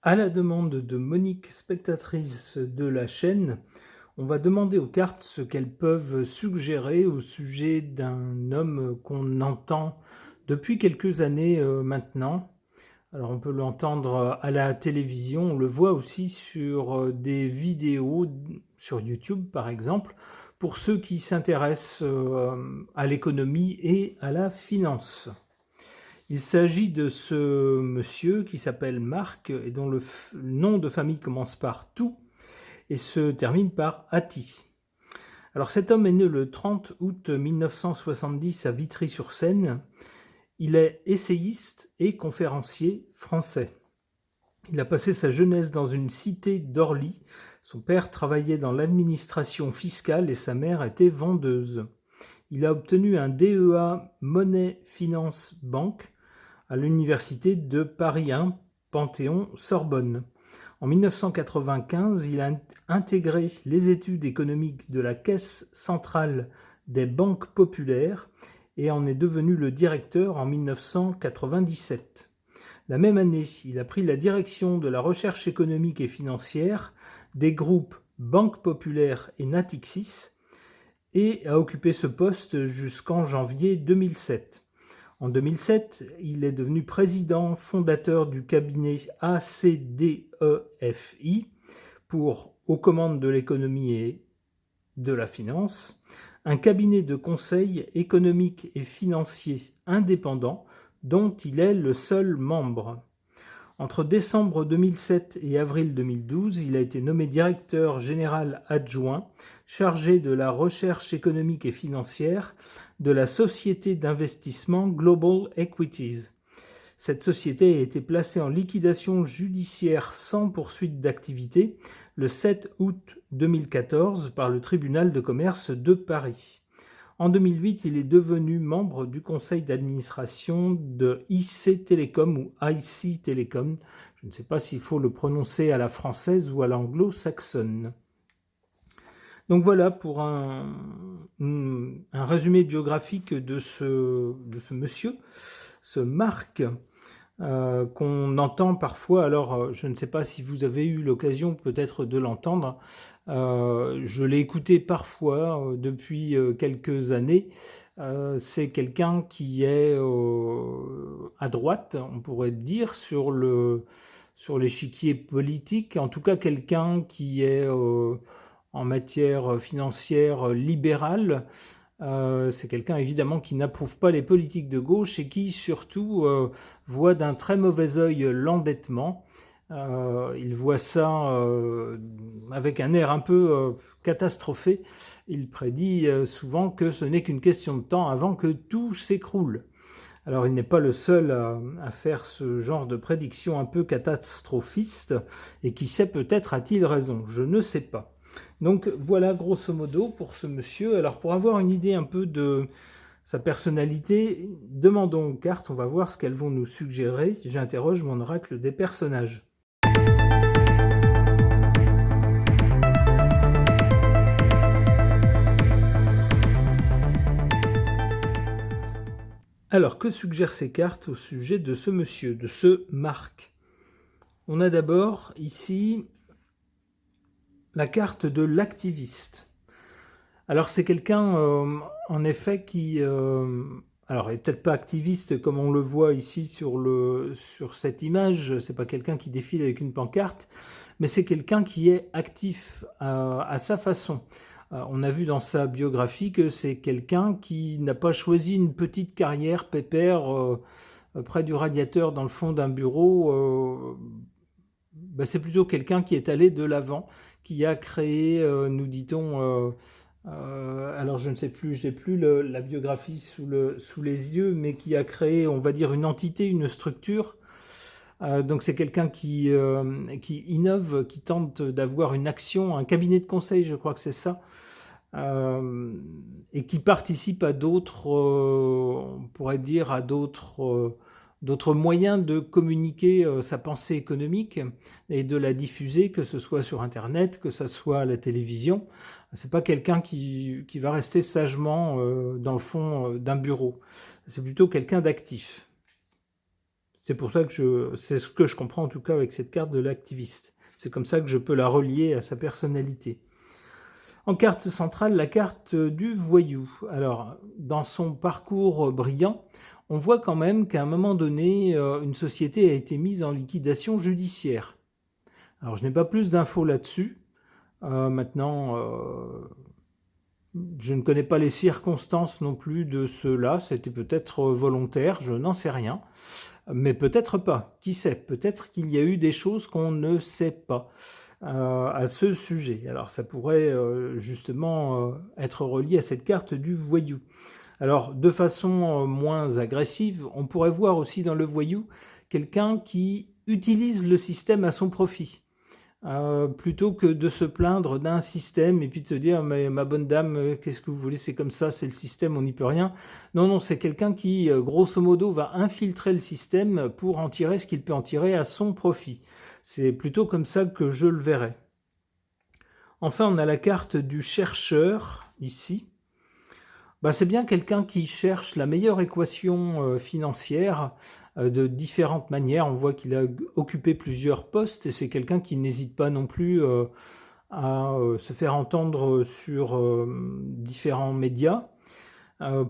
À la demande de Monique, spectatrice de la chaîne, on va demander aux cartes ce qu'elles peuvent suggérer au sujet d'un homme qu'on entend depuis quelques années maintenant. Alors on peut l'entendre à la télévision, on le voit aussi sur des vidéos sur YouTube par exemple, pour ceux qui s'intéressent à l'économie et à la finance. Il s'agit de ce monsieur qui s'appelle Marc et dont le nom de famille commence par Tout et se termine par Atti. Alors cet homme est né le 30 août 1970 à Vitry-sur-Seine. Il est essayiste et conférencier français. Il a passé sa jeunesse dans une cité d'Orly. Son père travaillait dans l'administration fiscale et sa mère était vendeuse. Il a obtenu un DEA Monnaie Finance Banque à l'université de Paris 1, Panthéon-Sorbonne. En 1995, il a intégré les études économiques de la Caisse centrale des banques populaires et en est devenu le directeur en 1997. La même année, il a pris la direction de la recherche économique et financière des groupes Banque Populaire et Natixis et a occupé ce poste jusqu'en janvier 2007. En 2007, il est devenu président fondateur du cabinet ACDEFI pour Aux commandes de l'économie et de la finance, un cabinet de conseil économique et financier indépendant dont il est le seul membre. Entre décembre 2007 et avril 2012, il a été nommé directeur général adjoint chargé de la recherche économique et financière de la société d'investissement Global Equities. Cette société a été placée en liquidation judiciaire sans poursuite d'activité le 7 août 2014 par le tribunal de commerce de Paris. En 2008, il est devenu membre du conseil d'administration de IC Telecom ou IC Telecom. Je ne sais pas s'il faut le prononcer à la française ou à l'anglo-saxonne. Donc voilà pour un résumé biographique de ce monsieur, ce Marc, qu'on entend parfois. Alors, je ne sais pas si vous avez eu l'occasion peut-être de l'entendre. Je l'ai écouté parfois depuis quelques années. C'est quelqu'un qui est à droite, on pourrait dire, sur l'échiquier politique. En tout cas, quelqu'un qui est en matière financière libérale. C'est quelqu'un évidemment qui n'approuve pas les politiques de gauche et qui surtout voit d'un très mauvais œil l'endettement. Il voit ça avec un air un peu catastrophé. Il prédit souvent que ce n'est qu'une question de temps avant que tout s'écroule. Alors il n'est pas le seul à faire ce genre de prédiction un peu catastrophiste, et qui sait, peut-être a-t-il raison, je ne sais pas. Donc voilà grosso modo pour ce monsieur. Alors pour avoir une idée un peu de sa personnalité, demandons aux cartes, on va voir ce qu'elles vont nous suggérer. J'interroge mon oracle des personnages. Alors, que suggèrent ces cartes au sujet de ce monsieur, de ce Marc? On a d'abord ici la carte de l'activiste. Alors c'est quelqu'un en effet qui alors il n'est peut-être pas activiste comme on le voit ici sur cette image, c'est pas quelqu'un qui défile avec une pancarte, mais c'est quelqu'un qui est actif à sa façon. On a vu dans sa biographie que c'est quelqu'un qui n'a pas choisi une petite carrière pépère près du radiateur dans le fond d'un bureau. C'est plutôt quelqu'un qui est allé de l'avant, qui a créé, nous dit-on, alors je ne sais plus, je n'ai plus la biographie sous les yeux, mais qui a créé, on va dire, une entité, une structure. Donc c'est quelqu'un qui innove, qui tente d'avoir une action, un cabinet de conseil, je crois que c'est ça, et qui participe à d'autres, on pourrait dire, à d'autres moyens de communiquer sa pensée économique et de la diffuser, que ce soit sur Internet, que ce soit à la télévision. C'est pas quelqu'un qui va rester sagement dans le fond d'un bureau. C'est plutôt quelqu'un d'actif. C'est pour ça que c'est ce que je comprends en tout cas avec cette carte de l'activiste. C'est comme ça que je peux la relier à sa personnalité. En carte centrale, la carte du voyou. Alors, dans son parcours brillant, on voit quand même qu'à un moment donné, une société a été mise en liquidation judiciaire. Alors, je n'ai pas plus d'infos là-dessus. Maintenant, je ne connais pas les circonstances non plus de cela. C'était peut-être volontaire, je n'en sais rien. Mais peut-être pas. Qui sait? Peut-être qu'il y a eu des choses qu'on ne sait pas à ce sujet. Alors ça pourrait justement être relié à cette carte du voyou. Alors de façon moins agressive, on pourrait voir aussi dans le voyou quelqu'un qui utilise le système à son profit. Plutôt que de se plaindre d'un système et puis de se dire mais ma bonne dame, qu'est-ce que vous voulez, c'est comme ça, c'est le système, on n'y peut rien. Non, non, c'est quelqu'un qui, grosso modo, va infiltrer le système pour en tirer ce qu'il peut en tirer à son profit. C'est plutôt comme ça que je le verrais. Enfin, on a la carte du chercheur, ici. C'est bien quelqu'un qui cherche la meilleure équation financière de différentes manières. On voit qu'il a occupé plusieurs postes et c'est quelqu'un qui n'hésite pas non plus à se faire entendre sur différents médias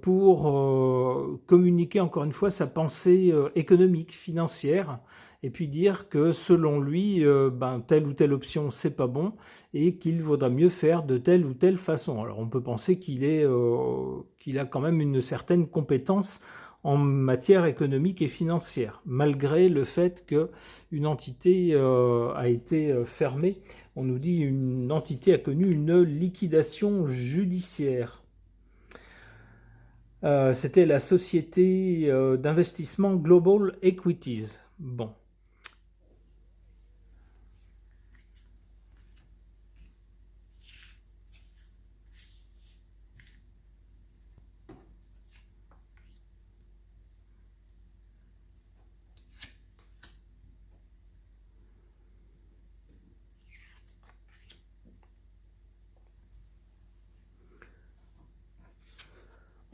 pour communiquer encore une fois sa pensée économique, financière, et puis dire que selon lui, telle ou telle option c'est pas bon et qu'il vaudra mieux faire de telle ou telle façon. Alors on peut penser qu'il a quand même une certaine compétence en matière économique et financière, malgré le fait qu'une entité a été fermée. On nous dit une entité a connu une liquidation judiciaire. C'était la société d'investissement Global Equities. Bon.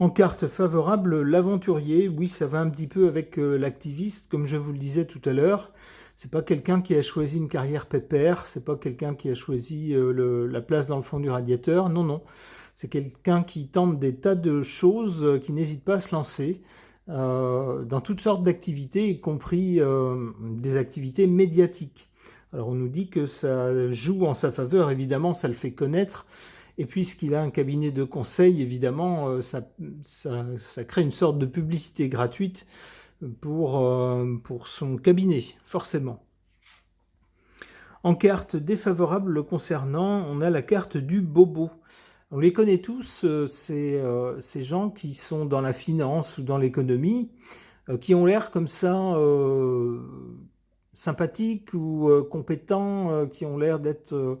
En carte favorable, l'aventurier, oui, ça va un petit peu avec l'activiste, comme je vous le disais tout à l'heure. C'est pas quelqu'un qui a choisi une carrière pépère, c'est pas quelqu'un qui a choisi la place dans le fond du radiateur, non, non. C'est quelqu'un qui tente des tas de choses, qui n'hésite pas à se lancer dans toutes sortes d'activités, y compris des activités médiatiques. Alors on nous dit que ça joue en sa faveur, évidemment, ça le fait connaître. Et puisqu'il a un cabinet de conseil, évidemment, ça crée une sorte de publicité gratuite pour son cabinet, forcément. En carte défavorable le concernant, on a la carte du bobo. On les connaît tous, ces gens qui sont dans la finance ou dans l'économie, qui ont l'air comme ça sympathiques ou compétents, qui ont l'air d'être...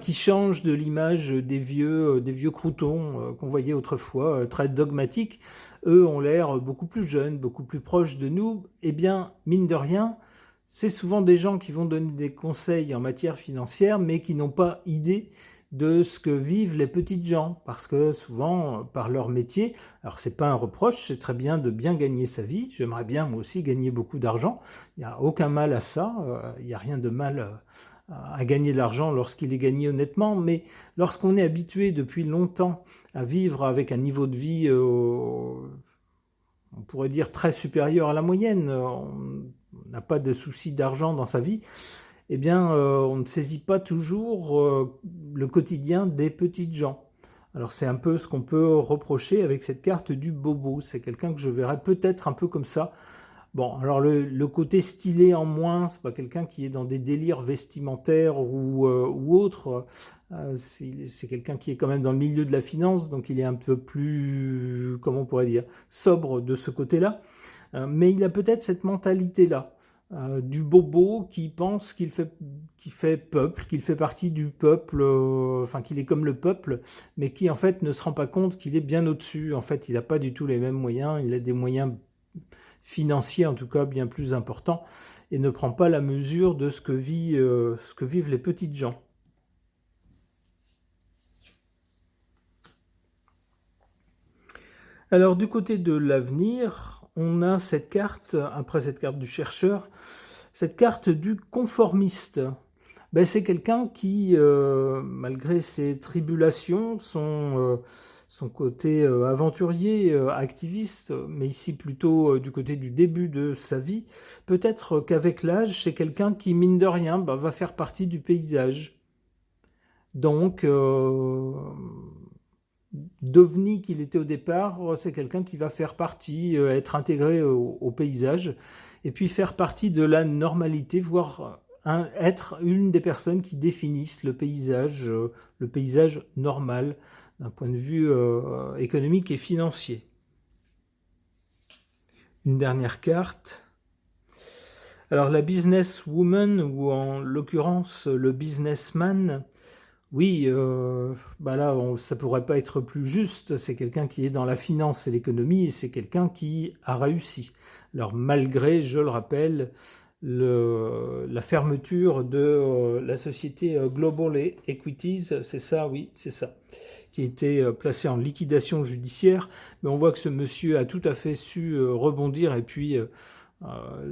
qui change de l'image des vieux croutons qu'on voyait autrefois, très dogmatiques. Eux ont l'air beaucoup plus jeunes, beaucoup plus proches de nous. Eh bien, mine de rien, c'est souvent des gens qui vont donner des conseils en matière financière, mais qui n'ont pas idée de ce que vivent les petites gens, parce que souvent, par leur métier, alors c'est pas un reproche, c'est très bien de bien gagner sa vie, j'aimerais bien moi aussi gagner beaucoup d'argent, il n'y a aucun mal à ça, il n'y a rien de mal à gagner de l'argent lorsqu'il est gagné honnêtement, mais lorsqu'on est habitué depuis longtemps à vivre avec un niveau de vie, on pourrait dire très supérieur à la moyenne, on n'a pas de souci d'argent dans sa vie, eh bien on ne saisit pas toujours le quotidien des petites gens. Alors c'est un peu ce qu'on peut reprocher avec cette carte du bobo, c'est quelqu'un que je verrais peut-être un peu comme ça. Bon, alors le côté stylé en moins, c'est pas quelqu'un qui est dans des délires vestimentaires ou autres. C'est quelqu'un qui est quand même dans le milieu de la finance, donc il est un peu plus, comment on pourrait dire, sobre de ce côté-là. Mais il a peut-être cette mentalité-là, du bobo qui pense qu'il fait peuple, qu'il fait partie du peuple, qu'il est comme le peuple, mais qui en fait ne se rend pas compte qu'il est bien au-dessus. En fait, il n'a pas du tout les mêmes moyens, il a des moyens financier en tout cas bien plus important et ne prend pas la mesure de ce que vivent les petites gens. Alors du côté de l'avenir, on a cette carte, après cette carte du chercheur, cette carte du conformiste. Ben, c'est quelqu'un qui, malgré ses tribulations, son côté aventurier, activiste, mais ici plutôt du côté du début de sa vie, peut-être qu'avec l'âge, c'est quelqu'un qui, mine de rien, va faire partie du paysage. Donc, d'OVNI qu'il était au départ, c'est quelqu'un qui va faire partie, être intégré au paysage, et puis faire partie de la normalité, voire être une des personnes qui définissent le paysage normal d'un point de vue économique et financier. Une dernière carte. Alors la businesswoman, ou en l'occurrence le businessman, oui, là, ça pourrait pas être plus juste. C'est quelqu'un qui est dans la finance et l'économie, et c'est quelqu'un qui a réussi. Alors malgré, je le rappelle, la fermeture de la société Global Equities, c'est ça, oui, c'est ça, qui a été placée en liquidation judiciaire. Mais on voit que ce monsieur a tout à fait su rebondir et puis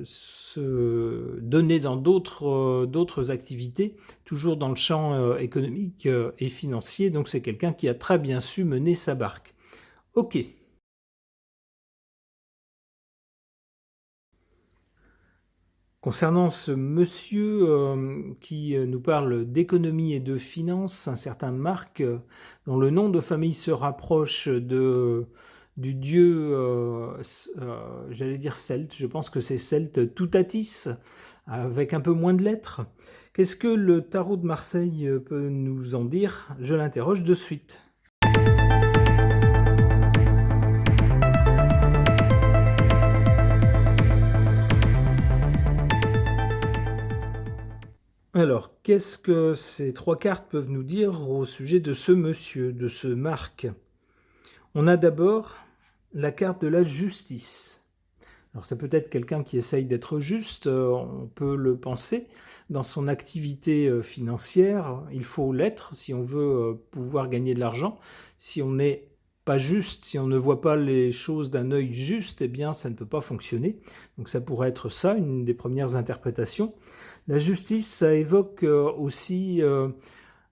se donner dans d'autres activités, toujours dans le champ économique et financier. Donc c'est quelqu'un qui a très bien su mener sa barque. Ok. Concernant ce monsieur qui nous parle d'économie et de finance, un certain Marc, dont le nom de famille se rapproche du dieu, j'allais dire celte, je pense que c'est celte, Toutatis, avec un peu moins de lettres. Qu'est-ce que le tarot de Marseille peut nous en dire? Je l'interroge de suite. Alors, qu'est-ce que ces trois cartes peuvent nous dire au sujet de ce monsieur, de ce Marc? On a d'abord la carte de la justice. Alors, c'est peut-être quelqu'un qui essaye d'être juste, on peut le penser. Dans son activité financière, il faut l'être si on veut pouvoir gagner de l'argent. Si on n'est pas juste, si on ne voit pas les choses d'un œil juste, eh bien, ça ne peut pas fonctionner. Donc, ça pourrait être ça, une des premières interprétations. La justice, ça évoque aussi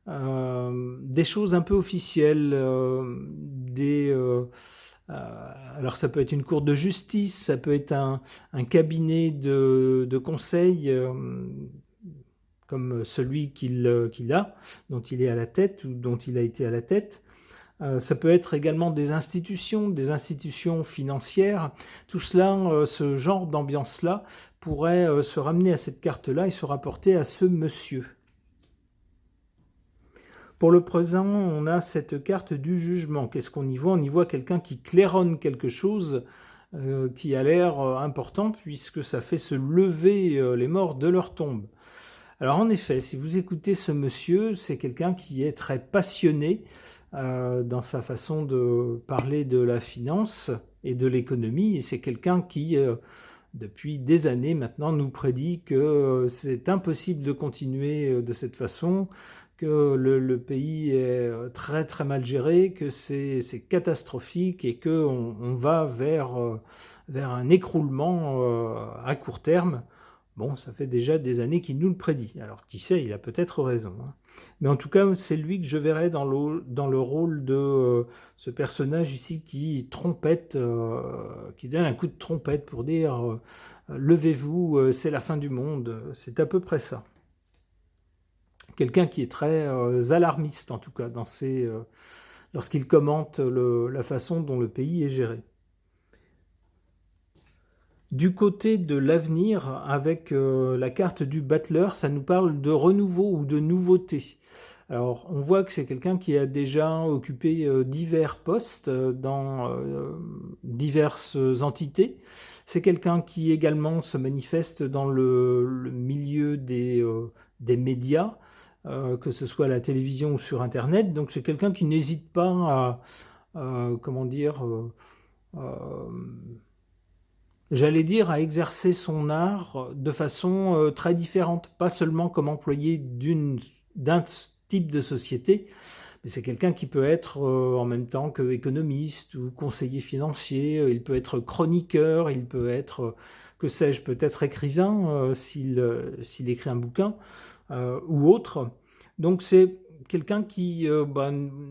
des choses un peu officielles, alors ça peut être une cour de justice, ça peut être un cabinet de conseil comme celui qu'il a, dont il est à la tête ou dont il a été à la tête. Ça peut être également des institutions financières. Tout cela, ce genre d'ambiance-là, pourrait se ramener à cette carte-là et se rapporter à ce monsieur. Pour le présent, on a cette carte du jugement. Qu'est-ce qu'on y voit? On y voit quelqu'un qui claironne quelque chose qui a l'air important, puisque ça fait se lever les morts de leur tombe. Alors en effet, si vous écoutez ce monsieur, c'est quelqu'un qui est très passionné dans sa façon de parler de la finance et de l'économie, et c'est quelqu'un qui, depuis des années maintenant, nous prédit que c'est impossible de continuer de cette façon, que le pays est très très mal géré, que c'est catastrophique et qu'on va vers un écroulement à court terme. Bon, ça fait déjà des années qu'il nous le prédit. Alors, qui sait, il a peut-être raison. Hein. Mais en tout cas, c'est lui que je verrais dans le rôle de ce personnage ici qui trompette, qui donne un coup de trompette pour dire levez-vous, c'est la fin du monde. C'est à peu près ça. Quelqu'un qui est très alarmiste, en tout cas, lorsqu'il commente la façon dont le pays est géré. Du côté de l'avenir, avec la carte du battleur, ça nous parle de renouveau ou de nouveauté. Alors, on voit que c'est quelqu'un qui a déjà occupé divers postes dans diverses entités. C'est quelqu'un qui également se manifeste dans le milieu des médias, que ce soit à la télévision ou sur Internet. Donc, c'est quelqu'un qui n'hésite pas comment dire... j'allais dire, à exercer son art de façon très différente, pas seulement comme employé d'un type de société, mais Mais c'est quelqu'un qui peut être en même temps que économiste ou conseiller financier, il peut être chroniqueur, il peut être, que sais-je, peut-être écrivain s'il écrit un bouquin ou autre. Donc c'est quelqu'un qui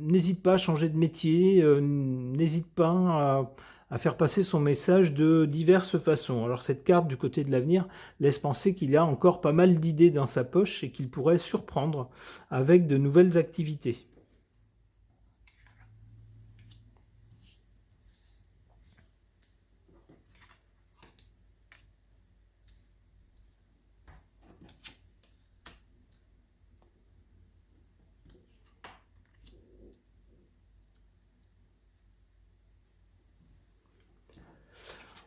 n'hésite pas à changer de métier, n'hésite pas à faire passer son message de diverses façons. Alors cette carte du côté de l'avenir laisse penser qu'il a encore pas mal d'idées dans sa poche et qu'il pourrait surprendre avec de nouvelles activités.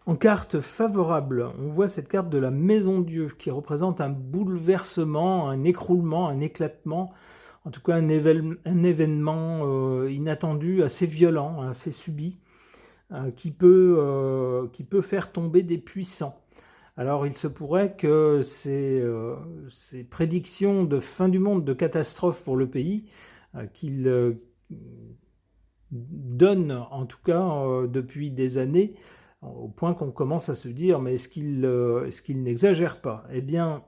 En carte favorable, on voit cette carte de la Maison Dieu qui représente un bouleversement, un écroulement, un éclatement, en tout cas un événement inattendu, assez violent, assez subit, qui peut faire tomber des puissants. Alors il se pourrait que ces prédictions de fin du monde, de catastrophe pour le pays, qu'il donne en tout cas depuis des années, au point qu'on commence à se dire mais est-ce qu'il n'exagère pas? Eh bien,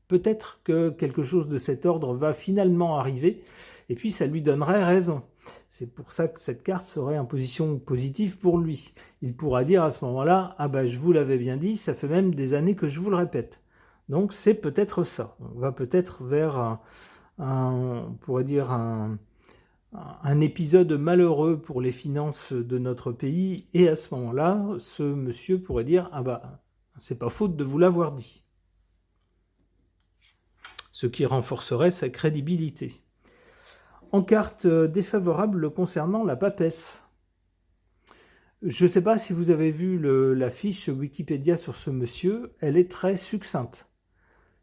peut-être que quelque chose de cet ordre va finalement arriver, et puis ça lui donnerait raison. C'est pour ça que cette carte serait en position positive pour lui. Il pourra dire à ce moment-là, ah ben je vous l'avais bien dit, ça fait même des années que je vous le répète. Donc c'est peut-être ça. On va peut-être vers on pourrait dire un épisode malheureux pour les finances de notre pays, et à ce moment-là, ce monsieur pourrait dire « Ah bah, c'est pas faute de vous l'avoir dit », ce qui renforcerait sa crédibilité. En carte défavorable concernant la papesse. Je ne sais pas si vous avez vu la fiche Wikipédia sur ce monsieur, elle est très succincte.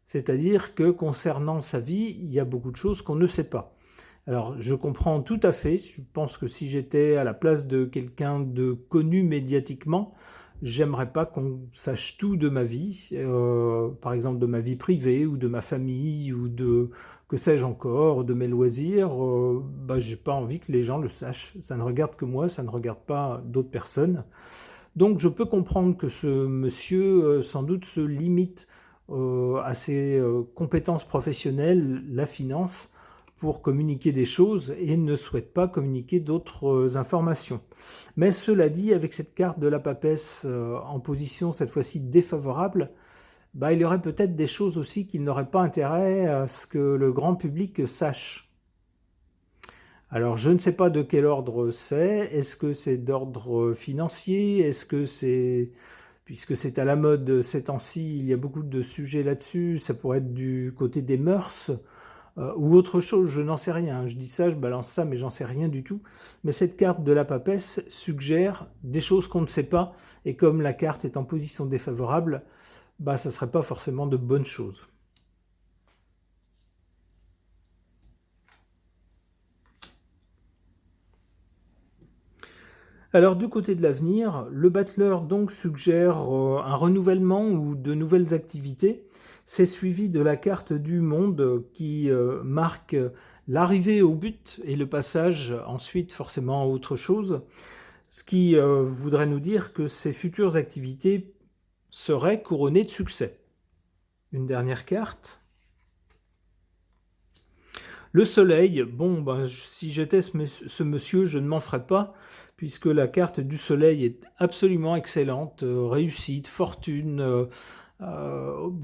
C'est-à-dire que concernant sa vie, il y a beaucoup de choses qu'on ne sait pas. Alors, je comprends tout à fait, je pense que si j'étais à la place de quelqu'un de connu médiatiquement, j'aimerais pas qu'on sache tout de ma vie, par exemple de ma vie privée, ou de ma famille, ou de, que sais-je encore, de mes loisirs. J'ai pas envie que les gens le sachent, ça ne regarde que moi, ça ne regarde pas d'autres personnes. Donc je peux comprendre que ce monsieur, sans doute, se limite à ses compétences professionnelles, la finance, pour communiquer des choses et ne souhaite pas communiquer d'autres informations. Mais cela dit, avec cette carte de la papesse en position cette fois-ci défavorable, il y aurait peut-être des choses aussi qu'il n'aurait pas intérêt à ce que le grand public sache. Alors je ne sais pas de quel ordre c'est, est-ce que c'est d'ordre financier, est-ce que c'est... Puisque c'est à la mode ces temps-ci, il y a beaucoup de sujets là-dessus, ça pourrait être du côté des mœurs, ou autre chose, je n'en sais rien. Je dis ça, je balance ça, mais j'en sais rien du tout. Mais cette carte de la papesse suggère des choses qu'on ne sait pas, et comme la carte est en position défavorable, ça ne serait pas forcément de bonnes choses. Alors du côté de l'avenir, le battleur donc suggère un renouvellement ou de nouvelles activités. C'est suivi de la carte du monde qui marque l'arrivée au but et le passage ensuite forcément à autre chose, ce qui voudrait nous dire que ces futures activités seraient couronnées de succès. Une dernière carte. Le soleil, si j'étais ce monsieur, je ne m'en ferais pas, puisque la carte du soleil est absolument excellente, réussite, fortune,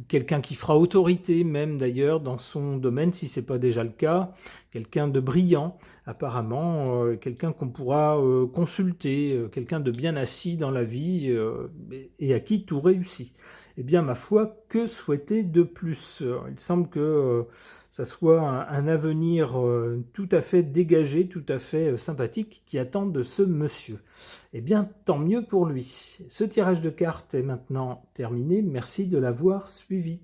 quelqu'un qui fera autorité même d'ailleurs dans son domaine, si ce n'est pas déjà le cas, quelqu'un de brillant apparemment, quelqu'un qu'on pourra consulter, quelqu'un de bien assis dans la vie et à qui tout réussit. Eh bien, ma foi, que souhaiter de plus? Il semble que ça soit un avenir tout à fait dégagé, tout à fait sympathique qui attend de ce monsieur. Eh bien, tant mieux pour lui. Ce tirage de cartes est maintenant terminé. Merci de l'avoir suivi.